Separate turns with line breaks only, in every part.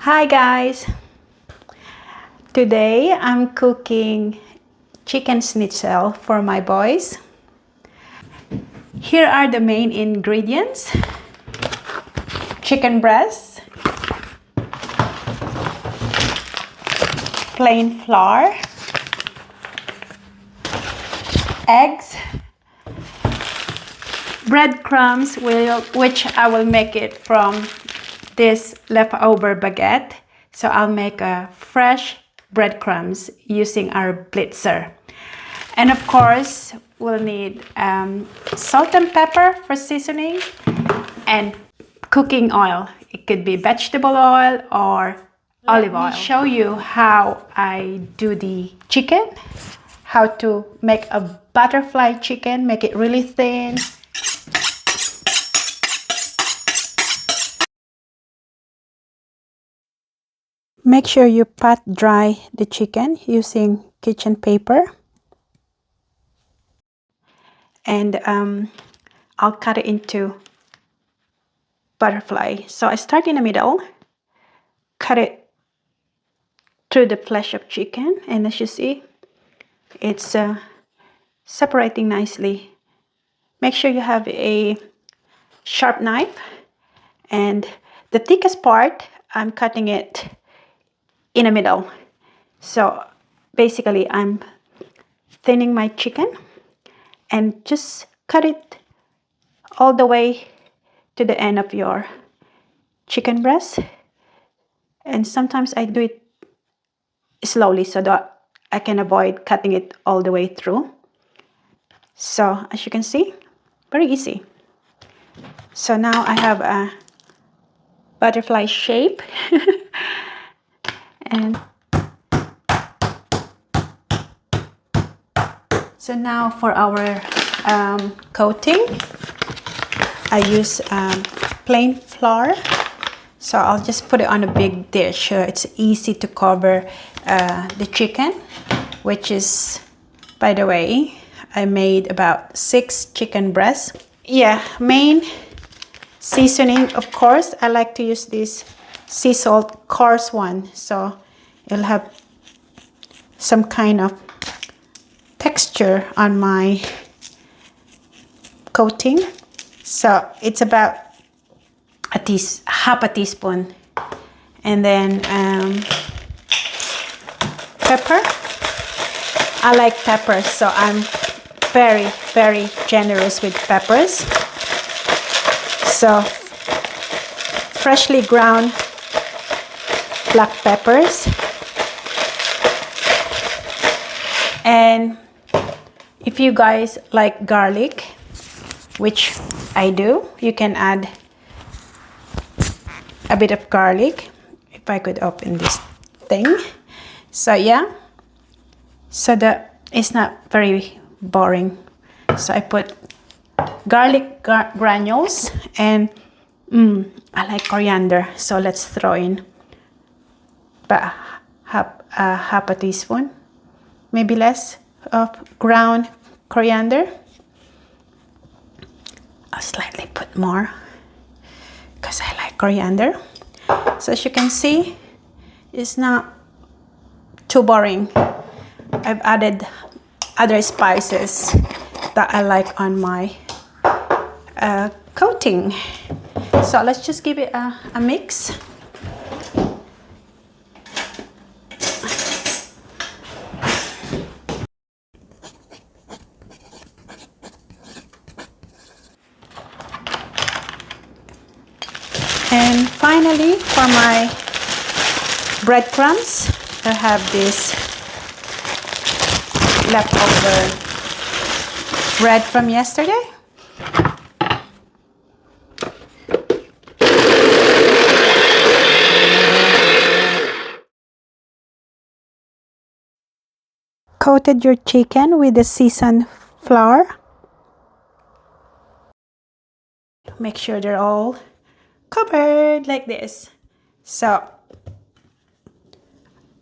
Hi guys! Today I'm cooking chicken schnitzel for my boys. Here are the main ingredients: chicken breast, plain flour, eggs, breadcrumbs, which I will make it from this leftover baguette. So I'll make a fresh breadcrumbs using our blitzer. And of course, we'll need salt and pepper for seasoning and cooking oil. It could be vegetable oil or olive oil. Let me show you how I do the chicken, how to make a butterfly chicken, make it really thin. Make sure you pat dry the chicken using kitchen paper. And I'll cut it into butterfly. So I start in the middle, cut it through the flesh of chicken, and as you see, it's separating nicely. Make sure you have a sharp knife, and the thickest part, I'm cutting it in the middle. So basically, I'm thinning my chicken and just cut it all the way to the end of your chicken breast. And sometimes I do it slowly so that I can avoid cutting it all the way through. So as you can see, very easy. So now I have a butterfly shape. And so now for our coating, I use plain flour. So I'll just put it on a big dish. It's easy to cover the chicken, which is, by the way, I made about 6 chicken breasts. Yeah, main seasoning, of course, I like to use this sea salt coarse one. So it'll have some kind of texture on my coating. So it's about half a teaspoon. And then pepper. I like peppers, so I'm very generous with peppers. So freshly ground black peppers. And if you guys like garlic, which I do, you can add a bit of garlic. If I could open this thing. So yeah, so that it's not very boring. So I put garlic granules, and I like coriander, so let's throw in about half a teaspoon, maybe less, of ground coriander. I'll slightly put more because I like coriander. So as you can see, it's not too boring. I've added other spices that I like on my coating. So let's just give it a mix. And finally, for my breadcrumbs, I have this leftover bread from yesterday. Coated your chicken with the seasoned flour. Make sure they're all covered like this. So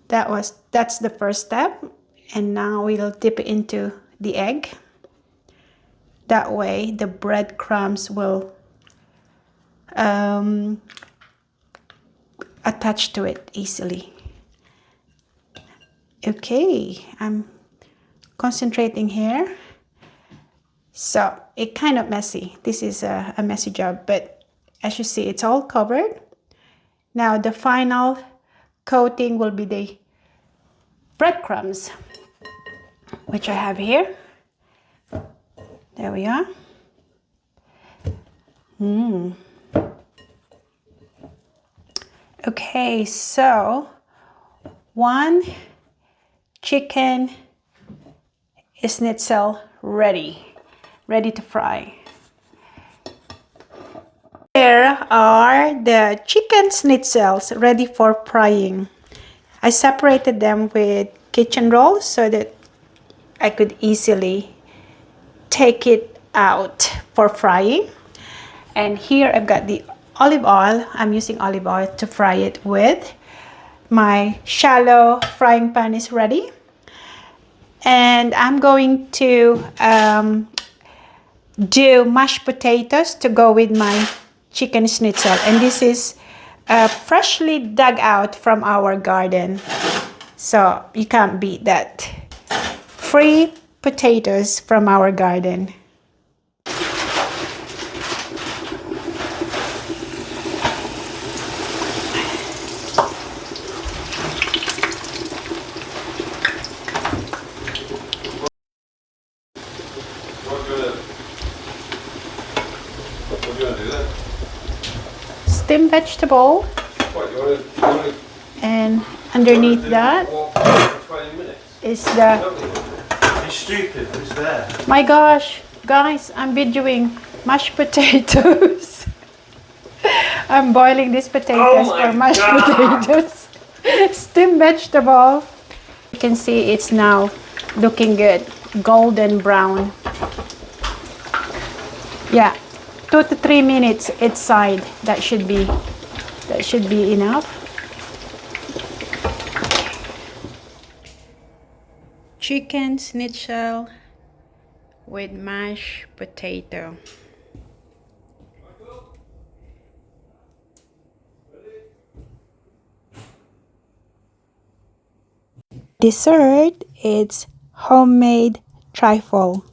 that's the first step, and now we'll dip it into the egg. That way the breadcrumbs will attach to it easily. Okay, I'm concentrating here. So it's kind of messy. This is a messy job, but as you see, it's all covered. Now the final coating will be the breadcrumbs, which I have here. There we are. Okay, so one chicken schnitzel ready to fry. There are the chicken schnitzels ready for frying. I separated them with kitchen rolls so that I could easily take it out for frying. And here I've got the olive oil. I'm using olive oil to fry it with. My shallow frying pan is ready. And I'm going to do mashed potatoes to go with my chicken schnitzel. And this is freshly dug out from our garden. So you can't beat that. Free potatoes from our garden. Steamed vegetable. And underneath that is the...
You're stupid, it's there.
My gosh, guys, I'm videoing mashed potatoes. I'm boiling these potatoes for mashed potatoes. Steamed vegetable. You can see it's now looking good, golden brown. Yeah, 2 to 3 minutes each side. That should be enough. Chicken schnitzel with mashed potato. Dessert, it's homemade trifle.